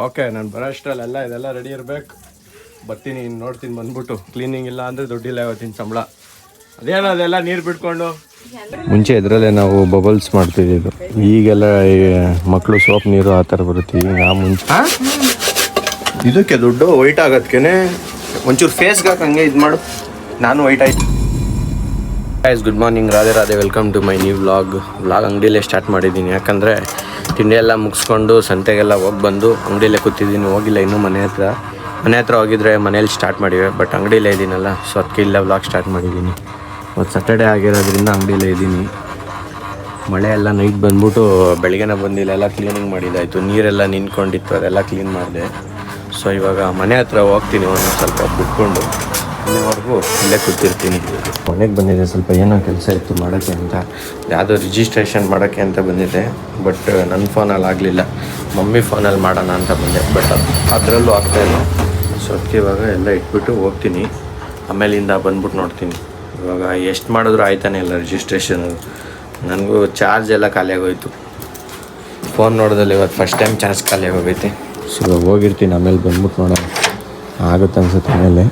Okay, ನಾನು ಬರೋ ಅಷ್ಟರಲ್ಲೆಲ್ಲ ಇದೆಲ್ಲ ರೆಡಿ ಇರಬೇಕು. ಬರ್ತೀನಿ, ನೋಡ್ತೀನಿ, ಬಂದ್ಬಿಟ್ಟು ಕ್ಲೀನಿಂಗ್ ಇಲ್ಲ ಅಂದರೆ ದುಡ್ಡಿಲ್ಲ ಇವತ್ತಿನ ಸಂಬಳ. ಅದೇನೋ ಅದೆಲ್ಲ ನೀರು ಬಿಟ್ಕೊಂಡು ಮುಂಚೆ ಇದರಲ್ಲೇ ನಾವು ಬಬಲ್ಸ್ ಮಾಡ್ತಿದ್ದು. ಈಗೆಲ್ಲ ಮಕ್ಕಳು ಸೋಪ್ ನೀರು ಆ ಥರ ಬರುತ್ತೆ. ಈಗ ಮುಂಚೆ ಇದಕ್ಕೆ ದುಡ್ಡು ವೈಟ್ ಆಗೋದಕ್ಕೆ ಒಂಚೂರು ಫೇಸ್ಗೆ ಹಾಕಂಗೆ ಇದು ಮಾಡು. ನಾನು ವೈಟ್ ಆಯ್ತು. Guys, good morning, Radhe Radhe, welcome to my new vlog. ಅಂಗಡಿಯಲ್ಲೇ ಸ್ಟಾರ್ಟ್ ಮಾಡಿದ್ದೀನಿ. ಯಾಕಂದರೆ ತಿಂಡಿ ಎಲ್ಲ ಮುಗಿಸ್ಕೊಂಡು ಸಂತೆಗೆಲ್ಲ ಹೋಗಿ ಬಂದು ಅಂಗಡಿಯಲ್ಲೇ ಕೂತಿದ್ದೀನಿ. ಹೋಗಿಲ್ಲ ಇನ್ನೂ ಮನೆ ಹತ್ರ ಹೋಗಿದ್ರೆ ಮನೇಲಿ ಸ್ಟಾರ್ಟ್ ಮಾಡಿವೆ. ಬಟ್ ಅಂಗಡಿಯಲ್ಲೇ ಇದ್ದೀನಲ್ಲ, ಸೊ ಅದಕ್ಕೆ ಇಲ್ಲೇ ವ್ಲಾಗ್ ಸ್ಟಾರ್ಟ್ ಮಾಡಿದ್ದೀನಿ. ಇವತ್ತು ಸ್ಯಾಟರ್ಡೇ ಆಗಿರೋದ್ರಿಂದ ಅಂಗಡಿಯಲ್ಲೇ ಇದ್ದೀನಿ. ಮಳೆ ಎಲ್ಲ ನೈಟ್ ಬಂದ್ಬಿಟ್ಟು ಬೆಳಗ್ಗೆನೇ ಬಂದಿಲ್ಲ, ಎಲ್ಲ ಕ್ಲೀನಿಂಗ್ ಮಾಡಿದ್ದಾಯಿತು. ನೀರೆಲ್ಲ ನಿಂತ್ಕೊಂಡಿತ್ತು, ಅದೆಲ್ಲ ಕ್ಲೀನ್ ಮಾಡಿದೆ. ಸೊ ಇವಾಗ ಮನೆ ಹತ್ರ ಹೋಗ್ತೀನಿ, ಒಂದು ಸ್ವಲ್ಪ ಬಿಟ್ಕೊಂಡು ಇಲ್ಲಿವರೆಗೂ ಇಲ್ಲೇ ಕೂತಿರ್ತೀನಿ. ಮನೆಗೆ ಬಂದಿದೆ, ಸ್ವಲ್ಪ ಏನೋ ಕೆಲಸ ಇತ್ತು ಮಾಡೋಕ್ಕೆ ಅಂತ. ಯಾವುದೋ ರಿಜಿಸ್ಟ್ರೇಷನ್ ಮಾಡೋಕ್ಕೆ ಅಂತ ಬಂದಿದ್ದೆ. ಬಟ್ ನನ್ನ ಫೋನಲ್ಲಿ ಆಗಲಿಲ್ಲ, ಮಮ್ಮಿ ಫೋನಲ್ಲಿ ಮಾಡೋಣ ಅಂತ ಬಂದೆ. ಬಟ್ ಅದರಲ್ಲೂ ಆಗ್ತಾಯಿಲ್ಲ. ಸೊ ಅದಕ್ಕೆ ಇವಾಗ ಎಲ್ಲ ಇಟ್ಬಿಟ್ಟು ಹೋಗ್ತೀನಿ. ಆಮೇಲಿಂದ ಬಂದ್ಬಿಟ್ಟು ನೋಡ್ತೀನಿ. ಇವಾಗ ಎಷ್ಟು ಮಾಡಿದ್ರು ಆಯ್ತಾನೆ ಇಲ್ಲ ರಿಜಿಸ್ಟ್ರೇಷನ್. ನನಗೂ ಚಾರ್ಜ್ ಎಲ್ಲ ಖಾಲಿಯಾಗೋಯ್ತು. ಫೋನ್ ನೋಡೋದಲ್ಲಿ ಇವತ್ತು ಫಸ್ಟ್ ಟೈಮ್ ಚಾರ್ಜ್ ಖಾಲಿಯಾಗೋಗೈತೆ. ಸೊ ಇವಾಗ ಹೋಗಿರ್ತೀನಿ, ಆಮೇಲೆ ಬಂದ್ಬಿಟ್ಟು ನೋಡೋಣ ಆಗುತ್ತೆ ಅನ್ಸುತ್ತೆ. ಆಮೇಲೆ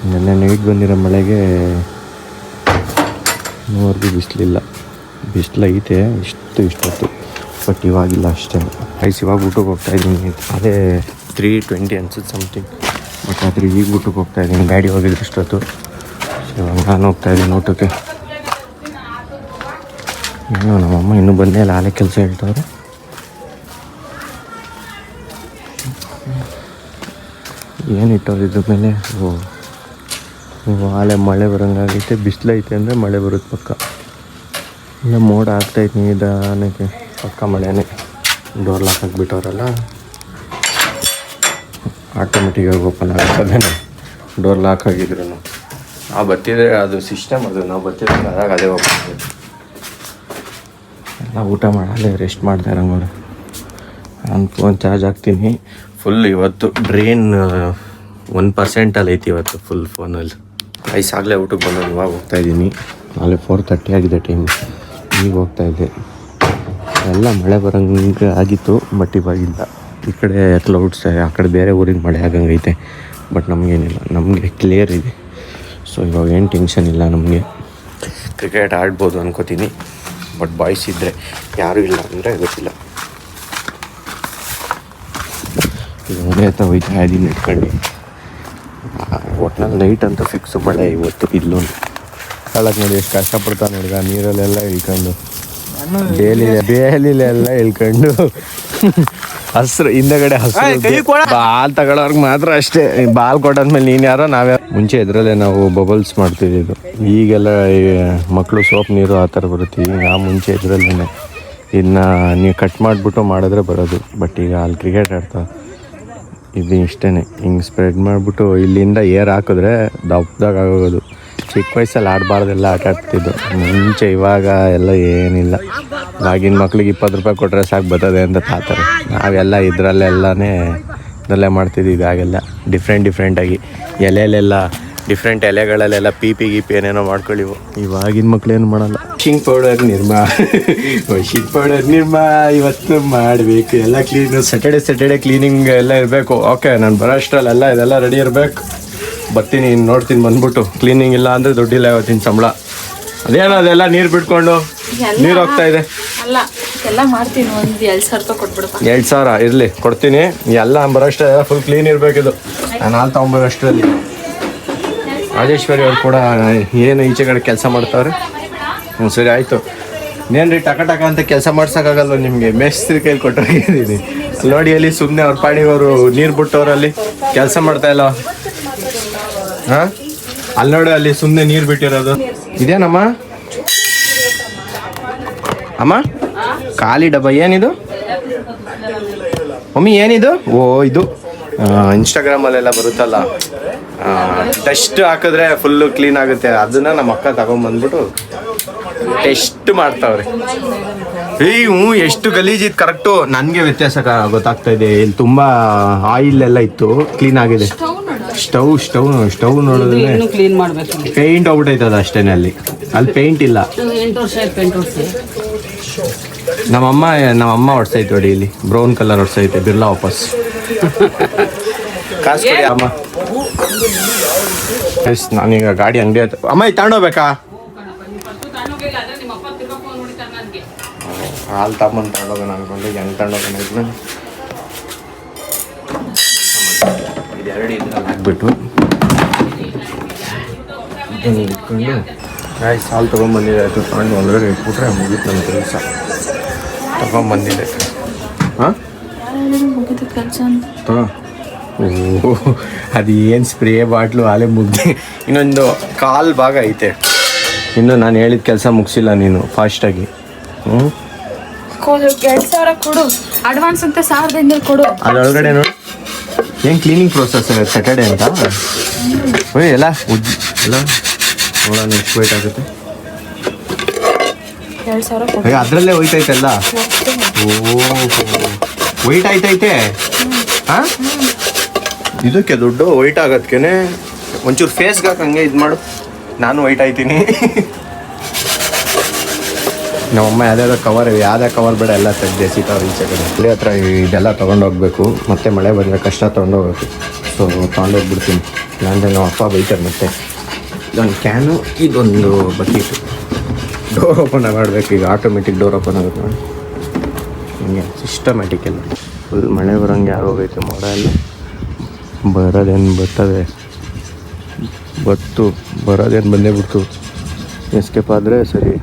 ನೆನ್ನೆ ನೈಟ್ ಬಂದಿರೋ ಮಳೆಗೆ ಇನ್ನೂವರೆಗೂ ಬಿಸಿಲೈತೆ ಇಷ್ಟೊತ್ತು. ಬಟ್ ಇವಾಗಿಲ್ಲ ಅಷ್ಟೇ. ಇವಾಗ ಊಟಕ್ಕೆ ಹೋಗ್ತಾಯಿದ್ದೀನಿ. ಅದೇ 3:20 ಅನ್ಸುತ್ತೆ ಸಮಥಿಂಗ್. ಬಟ್ ಆದರೆ ಈಗ ಊಟಕ್ಕೆ ಹೋಗ್ತಾಯಿದ್ದೀನಿ. ಗಾಡಿ ಹೋಗಿದ್ರು ಇಷ್ಟೊತ್ತು. ಸೊ ನಾನು ಹೋಗ್ತಾಯಿದ್ದೀನಿ ಊಟಕ್ಕೆ. ಏನೋ ನಮ್ಮಮ್ಮ ಇನ್ನೂ ಬಂದೇ ಇಲ್ಲ, ಆಲೆ ಕೆಲಸ ಹೇಳ್ತವ್ರೆ. ಏನು ಇಟ್ಟವ್ರು ಇದ್ರ ಮೇಲೆ? ಆಲೆ ಮಳೆ ಬರೋಂಗಾಗೈತೆ. ಬಿಸಿಲೈತೆ ಅಂದರೆ ಮಳೆ ಬರುತ್ತೆ ಪಕ್ಕ. ಇಲ್ಲ ಮೋಡ ಆಗ್ತೈತೆ ನಿಧಾನಕ್ಕೆ, ಪಕ್ಕ ಮಳೆನೇ. ಡೋರ್ ಲಾಕ್ ಹಾಕ್ಬಿಟ್ಟವ್ರಲ್ಲ, ಆಟೋಮೆಟಿಕ್ಕಾಗಿ ಓಪನ್ ಆಗುತ್ತದೇನೋ. ಡೋರ್ ಲಾಕ್ ಆಗಿದ್ರು ನಾವು ಬರ್ತಿದ್ರೆ ಅದು ಸಿಸ್ಟಮ್, ಅದು ನಾವು ಬರ್ತಿದ್ರೆ ಅದಾಗ ಅದೇ ಓಪನ್ ಆಗುತ್ತೆ. ಎಲ್ಲ ಊಟ ಮಾಡಲ್ಲೇ ರೆಸ್ಟ್ ಮಾಡ್ತಾ ಇರೋಂಗೋರು. ನಾನು ಫೋನ್ ಚಾರ್ಜ್ ಹಾಕ್ತೀನಿ. ಫುಲ್ ಇವತ್ತು ಡ್ರೈನ್ 1% ಐತಿ ಇವತ್ತು ಫುಲ್ ಫೋನಲ್ಲಿ. ಆಗಲೇ ಊಟಕ್ಕೆ ಬಂದು ಇವಾಗ ಹೋಗ್ತಾಯಿದ್ದೀನಿ. ನಾಳೆ 4:30 ಆಗಿದೆ ಟೈಮ್. ಈಗ ಹೋಗ್ತಾಯಿದ್ದೆ. ಎಲ್ಲ ಮಳೆ ಬರೋಂಗೆ ಆಗಿತ್ತು, ಬಟ್ ಇವಾಗಿಲ್ಲ. ಈ ಕಡೆ ಕ್ಲೌಡ್ಸ್, ಆ ಕಡೆ ಬೇರೆ ಊರಿಗೆ ಮಳೆ ಆಗಂಗೈತೆ. ಬಟ್ ನಮಗೇನಿಲ್ಲ, ನಮಗೆ ಕ್ಲಿಯರ್ ಇದೆ. ಸೊ ಇವಾಗ ಏನು ಟೆನ್ಷನ್ ಇಲ್ಲ ನಮಗೆ. ಕ್ರಿಕೆಟ್ ಆಡ್ಬೋದು ಅನ್ಕೋತೀನಿ. ಬಟ್ ಬಾಯ್ಸ್ ಇದ್ದರೆ, ಯಾರೂ ಇಲ್ಲ ಅಂದರೆ ಗೊತ್ತಿಲ್ಲ. ಈಗ ಮನೆ ಹತ್ರ ಹೋಯ್ತಾ ಇದ್ದೀನಿ ಇಟ್ಕೊಂಡು. ಒಟ್ನಲ್ಲಿ ನೈಟ್ ಅಂತ ಫಿಕ್ಸು ಮಳೆ ಇವತ್ತು. ಇಲ್ಲೂ ಕಾಳಕ್ಕೆ ನೋಡಿ ಎಷ್ಟು ಕಷ್ಟಪಡ್ತಾನೆ ಹುಡುಗ. ನೀರಲ್ಲೆಲ್ಲ ಇಳ್ಕೊಂಡು, ಬೇಲಿಲೆಲ್ಲ ಇಳ್ಕೊಂಡು ಹಸ್ರು ಹಿಂದಗಡೆ ಬಾಲ್ ತಗೊಳೋರ್ಗೆ ಮಾತ್ರ ಅಷ್ಟೇ. ಬಾಲ್ ಕೊಟ್ಟಾದ್ಮೇಲೆ ನೀನು ಯಾರೋ ನಾವ್ಯಾರೋ. ಮುಂಚೆ ಇದರಲ್ಲೇ ನಾವು ಬಬಲ್ಸ್ ಮಾಡ್ತಿದ್ದು. ಈಗೆಲ್ಲ ಮಕ್ಕಳು ಸೋಪ್ ನೀರು ಆ ಥರ ಬರುತ್ತೆ. ಈಗ ಮುಂಚೆ ಇದರಲ್ಲೇ ಇದನ್ನ ನೀವು ಕಟ್ ಮಾಡಿಬಿಟ್ಟು ಮಾಡಿದ್ರೆ ಬರೋದು. ಬಟ್ ಈಗ ಅಲ್ಲಿ ಕ್ರಿಕೆಟ್ ಆಡ್ತಾವೆ. ಇದು ಇಷ್ಟೇ, ಹಿಂಗೆ ಸ್ಪ್ರೆಡ್ ಮಾಡಿಬಿಟ್ಟು ಇಲ್ಲಿಂದ ಏರ್ ಹಾಕಿದ್ರೆ ದಪ್ಪದಾಗ ಆಗೋದು. ಚಿಕ್ಕ ವಯಸ್ಸಲ್ಲಿ ಆಡಬಾರ್ದೆಲ್ಲ ಆಟ ಆಡ್ತಿದ್ದು ಮುಂಚೆ. ಇವಾಗ ಎಲ್ಲ ಏನಿಲ್ಲ. ಆಗಿನ ಮಕ್ಳಿಗೆ 20 ರೂಪಾಯಿ ಕೊಟ್ಟರೆ ಸಾಕು ಬರ್ತದೆ ಅಂತ ತಾತಾರೆ. ನಾವೆಲ್ಲ ಇದರಲ್ಲೇ ಮಾಡ್ತಿದ್ವಿ. ಇವಾಗೆಲ್ಲ ಡಿಫ್ರೆಂಟಾಗಿ ಎಲೆಲೆಲ್ಲ ಡಿಫ್ರೆಂಟ್ ಎಲೆಗಳಲ್ಲೆಲ್ಲ ಪೀಪಿ ಏನೇನೋ ಮಾಡ್ಕೊಳ್ಳಿವು. ಇವಾಗಿನ ಮಕ್ಳೇನು ಮಾಡಲ್ಲ. ವಾಷಿಂಗ್ ಪೌಡರ್ ನಿರ್ಮಾ ಇವತ್ತು ಮಾಡಬೇಕು. ಎಲ್ಲ ಕ್ಲೀನು. ಸ್ಯಾಟರ್ಡೇ ಕ್ಲೀನಿಂಗ್ ಎಲ್ಲ ಇರಬೇಕು. ಓಕೆ, ನಾನು ಬರೋ ಅಷ್ಟರಲ್ಲೆಲ್ಲ ಇದೆಲ್ಲ ರೆಡಿ ಇರಬೇಕು. ಬರ್ತೀನಿ, ನೋಡ್ತೀನಿ, ಬಂದ್ಬಿಟ್ಟು ಕ್ಲೀನಿಂಗ್ ಇಲ್ಲ ಅಂದರೆ ದುಡ್ಡಿಲ್ಲ ಇವತ್ತಿನ ಸಂಬಳ. ಅದೇನೋ ಅದೆಲ್ಲ ನೀರು ಬಿಟ್ಕೊಂಡು ನೀರು ಹೋಗ್ತಾ ಇದೆ. ಎಲ್ಲ ಮಾಡ್ತೀನಿ. ಒಂದು 2,000 ರೂಪಾಯಿ ಕೊಟ್ಬಿಡಪ್ಪ. 2,000 ಇರಲಿ, ಕೊಡ್ತೀನಿ. ಎಲ್ಲ ಬರೋಷ್ಟೇ ಫುಲ್ ಕ್ಲೀನ್ ಇರಬೇಕಿದು. ನಾನು ಹಾಲು ತೊಗೊಂಬರೋಷ್ಟರಲ್ಲಿ ರಾಜೇಶ್ವರಿ ಅವ್ರು ಕೂಡ ಏನು ಈಚೆ ಕಡೆ ಕೆಲಸ ಮಾಡ್ತಾವ್ರೆ. ಸರಿ ಆಯಿತು. ಇನ್ನೇನು ಟಕ ಅಂತ ಕೆಲಸ ಮಾಡ್ಸೋಕ್ಕಾಗಲ್ವ ನಿಮಗೆ? ಮೇಸ್ತ್ರಿ ಕೈಲಿ ಕೊಟ್ಟೋಗಿದ್ದೀನಿ ನೋಡಿ. ಅಲ್ಲಿ ಸುಮ್ಮನೆ ಅವ್ರ ಪಾಡಿಯವರು ನೀರು ಬಿಟ್ಟವ್ರಲ್ಲಿ ಕೆಲಸ ಮಾಡ್ತಾಯಿಲ್ಲ. ಹಾಂ, ಅಲ್ಲಿ ನೋಡಿ, ಅಲ್ಲಿ ಸುಮ್ಮನೆ ನೀರು ಬಿಟ್ಟಿರೋದು ಇದೇನಮ್ಮ? ಅಮ್ಮ, ಖಾಲಿ ಡಬ್ಬ ಏನಿದು? ಮಮ್ಮಿ ಏನಿದು? ಓ, ಇದು ಇನ್ಸ್ಟಾಗ್ರಾಮಲ್ಲೆಲ್ಲ ಬರುತ್ತಲ್ಲ, ಟೆಸ್ಟ್ ಹಾಕಿದ್ರೆ ಫುಲ್ಲು ಕ್ಲೀನ್ ಆಗುತ್ತೆ. ಅದನ್ನು ನಮ್ಮ ಅಕ್ಕ ತಗೊಂಬಂದ್ಬಿಟ್ಟು ಟೆಸ್ಟ್ ಮಾಡ್ತಾವ್ರೆ. ಎಷ್ಟು ಗಲೀಜಿತ್ತು ಕರೆಕ್ಟು. ನನಗೆ ವ್ಯತ್ಯಾಸ ಗೊತ್ತಾಗ್ತಾ ಇದೆ. ಇಲ್ಲಿ ತುಂಬ ಆಯಿಲ್ ಎಲ್ಲ ಇತ್ತು, ಕ್ಲೀನ್ ಆಗಿದೆ. ಸ್ಟವ್ ನೋಡಿದ್ರೆ ಪೇಂಟ್ ಹೋಗ್ಬಿಟ್ಟೈತದ ಅಷ್ಟೇನೆ. ಅಲ್ಲಿ ಪೇಂಟ್ ಇಲ್ಲ. 8 ವರ್ಷ ಪೇಂಟ್ ನಮ್ಮಮ್ಮ ಹೊಡ್ಸೈತೆ ನೋಡಿ ಇಲ್ಲಿ ಬ್ರೌನ್ ಕಲರ್ ಹೊಡ್ಸೈತೆ ಬಿರ್ಲಾ ವಾಪಸ್ ಕಾಸು ಕೊಡಿ ಅಮ್ಮ. ಎಸ್ ನಾನೀಗ ಗಾಡಿ ಅಂಗಡಿ ಹತ್ರ ಅಮ್ಮ ಇದು ತಗೊಂಡೋಗ್ಬೇಕಾ ಹಾಲು ತಗೊಂಬಂದು ತಗೊಂಡೋಗೋಣ ಅನ್ಕೊಂಡು ಹೆಂಗೆ ತಗೊಂಡೋಗೋಣ ಇದನ್ನ ಇದೆರಡು ಇದನ್ನ ಹಾಕ್ಬಿಟ್ಟು ಇದನ್ನು ಇಟ್ಕೊಂಡು ಆಯ್ತು ಹಾಲು ತೊಗೊಂಬಂದಿದೆ ಅದು ತಗೊಂಡು ಒಳಗಡೆ ಇಟ್ಬಿಟ್ರೆ ಮುಗೀತು ನಮ್ಮ ಕೆಲಸ ತೊಗೊಂಬಂದಿದೆ ಹಾಂ ಮುಗಿದ ಕೆಲಸ ಅಂತ ಓ ಅದು ಏನು ಸ್ಪ್ರೇ ಬಾಟ್ಲು ಹಾಲೆ ಮುಗ್ದು ಇನ್ನೊಂದು ಕಾಲು ಭಾಗ ಐತೆ ಇನ್ನು ನಾನು ಹೇಳಿದ ಕೆಲಸ ಮುಗಿಸಿಲ್ಲ ನೀನು ಫಾಸ್ಟಾಗಿ. 2,000 ಕೊಡು ಅಡ್ವಾನ್ಸ್ ಅಂತ 1,500 ಕೊಡು. ಅದರೊಳಗಡೆ ನೋಡಿ ಏನು ಕ್ಲೀನಿಂಗ್ ಪ್ರೋಸೆಸ್ ಸ್ಯಾಟರ್ಡೆ ಅಂತ ಓಯ್ ಎಲ್ಲ ಎಲ್ಲ ನೋಡೋಣ ಎಷ್ಟು ವೇಟ್ ಆಗುತ್ತೆ. 2,000 ಕೊಡು. ಅದರಲ್ಲೇ ಹೋಯ್ತೈತೆಲ್ಲ. ಓ ವೈಟ್ ಆಯ್ತೈತೆ ಹಾಂ ಇದಕ್ಕೆ ದುಡ್ಡು ವೈಟ್ ಆಗೋದಕ್ಕೆ ಒಂಚೂರು ಫೇಸ್ಗೆ ಹಾಕಂಗೆ ಇದು ಮಾಡು. ನಾನು ವೈಟ್ ಆಯ್ತೀನಿ. ನಮ್ಮಮ್ಮ ಯಾವ್ದಾದ್ರು ಕವರ್ ಕವರ್ ಬೇಡ ಎಲ್ಲ ತೆಗ್ದು ಎಸಿತಾವ್ರು ಈಚೆ ಕಡೆ. ಇಲ್ಲಿ ಹತ್ರ ಇದೆಲ್ಲ ತೊಗೊಂಡೋಗ್ಬೇಕು ಮತ್ತೆ ಮಳೆ ಬಂದರೆ ಕಷ್ಟ ತೊಗೊಂಡೋಗ್ಬೇಕು. ಸೊ ತೊಗೊಂಡೋಗ್ಬಿಡ್ತೀನಿ ಇಲ್ಲಾಂದರೆ ನಮ್ಮ ಅಪ್ಪ ಬೈತಾರೆ ಮತ್ತೆ. ಇದೊಂದು ಕ್ಯಾನು ಇದೊಂದು ಬಕೀಟು. ಡೋರ್ ಓಪನ್ ಮಾಡಬೇಕು ಈಗ ಆಟೋಮೆಟಿಕ್ ಡೋರ್ ಓಪನ್ ಆಗುತ್ತೆ ನೋಡಿ ಹಿಂಗೆ ಸಿಸ್ಟಮ್ಯಾಟಿಕ್ ಎಲ್ಲ. ಫುಲ್ ಮಳೆ ಬರೋಂಗೆ ಆಗೋಗೈತೆ ಮೋಡ ಎಲ್ಲ. ಬರೋದೇನು ಬರ್ತದೆ ಬರೋದೇನು ಬಂದೇ ಬಿಡ್ತು. ಎಸ್ಕೇಪ್ ಆದರೆ ಸರಿ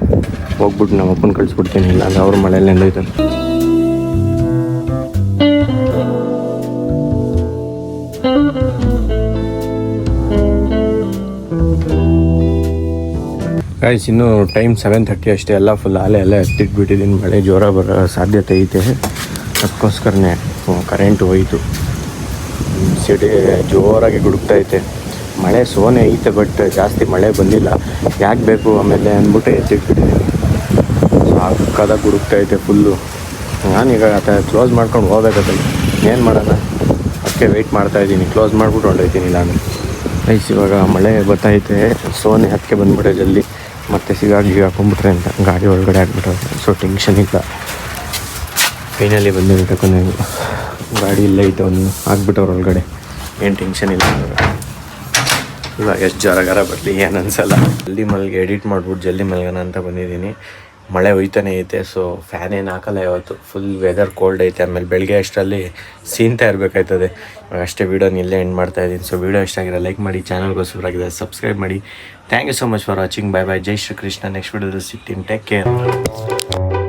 ಹೋಗ್ಬಿಟ್ಟು ನಮ್ಮ ಅಪ್ಪನ ಕಳಿಸ್ಬಿಡ್ತೀನಿ ಇಲ್ಲಾಂದ್ರೆ ಅವ್ರ ಮಳೆಯಲ್ಲಿ ನೆಂದೈತಾರೆ. ಗೈಸ್ ಇನ್ನೂ ಟೈಮ್ 7:30 ಅಷ್ಟೇ. ಎಲ್ಲ ಫುಲ್ ಅಲೆ ಎತ್ತಿಟ್ಬಿಟ್ಟಿದ್ದೀನಿ. ಮಳೆ ಜೋರ ಬರೋ ಸಾಧ್ಯತೆ ಐತೆ. ಅದಕ್ಕೋಸ್ಕರನೇ ಕರೆಂಟು ಹೋಯಿತು. ಸಿಡಿ ಜೋರಾಗಿ ಗುಡುಕ್ತೈತೆ. ಮಳೆ ಸೋನೆ ಐತೆ ಬಟ್ ಜಾಸ್ತಿ ಮಳೆ ಬಂದಿಲ್ಲ. ಯಾಕೆ ಬೇಕು ಆಮೇಲೆ ಅಂದ್ಬಿಟ್ಟು ಎತ್ತಿಟ್ಬಿಟ್ಟಿದ್ದೀನಿ. ಸಾಕಾದಾಗ ಗುಡುಕ್ತೈತೆ ಫುಲ್ಲು. ನಾನೀಗ ಕ್ಲೋಸ್ ಮಾಡ್ಕೊಂಡು ಹೋಗ್ಬೇಕಂತ ಏನು ಮಾಡೋಣ ಅದಕ್ಕೆ ವೆಯ್ಟ್ ಮಾಡ್ತಾಯಿದ್ದೀನಿ. ಕ್ಲೋಸ್ ಮಾಡಿಬಿಟ್ಟು ಹೊಂಟೋಯ್ತೀನಿ ನಾನು. ಐಸ್ ಇವಾಗ ಮಳೆ ಬರ್ತೈತೆ. ಸೋನೆ ಅದಕ್ಕೆ ಬಂದ್ಬಿಟ್ಟೆ ಜಲ್ದಿ ಮತ್ತೆ ಹಾಕೊಂಡ್ಬಿಟ್ರೆ ಅಂತ ಗಾಡಿ ಒಳಗಡೆ ಹಾಕ್ಬಿಟ್ರೆ. ಸೊ ಟೆನ್ಷನ್ ಇಲ್ಲ. ಫೈನಲಿ ಬಂದಿರುತ್ತೆ ಕೊನೆಗೂ ಗಾಡಿ ಇಲ್ಲ ಐತೆ ಒಂದು ಹಾಕ್ಬಿಟ್ಟವ್ರ ಒಳಗಡೆ. ಏನು ಟೆನ್ಷನ್ ಇಲ್ಲ. ಇವಾಗ ಎಷ್ಟು ಜರಗಾರ ಬರಲಿ ಏನು ಅನ್ಸಲ್ಲ. ಜಲ್ದಿ ಮಲ್ಗೆ ಎಡಿಟ್ ಮಾಡ್ಬಿಟ್ಟು ಜಲ್ದಿ ಮಲ್ಗೋಣ ಅಂತ ಬಂದಿದ್ದೀನಿ. ಮಳೆ ಹೋಯ್ತಾನೆ ಐತೆ. ಸೊ ಫ್ಯಾನ್ ಏನು ಹಾಕಲ್ಲ ಇವತ್ತು. ಫುಲ್ ವೆದರ್ ಕೋಲ್ಡ್ ಐತೆ. ಆಮೇಲೆ ಬೆಳಗ್ಗೆ ಅಷ್ಟರಲ್ಲಿ ಸೀನ್ತಾ ಇರಬೇಕಾಯ್ತದೆ. ಅಷ್ಟೇ ವೀಡಿಯೋನ ಇಲ್ಲೇ ಎಂಡ್ ಮಾಡ್ತಾಯಿದ್ದೀನಿ. ಸೊ ವೀಡಿಯೋ ಇಷ್ಟ ಆಗಿರೋ ಲೈಕ್ ಮಾಡಿ, ಚಾನಲ್ಗೋಸ್ಕರಾಗಿದೆ ಸಬ್ಸ್ಕ್ರೈಬ್ ಮಾಡಿ. Thank you so much for watching. Bye bye. ಜೈ ಶ್ರೀ ಕೃಷ್ಣ. ನೆಕ್ಸ್ಟ್ ವೀಡಿಯೋದಲ್ಲಿ ಸಿಗ್ತೀನಿ. Take care.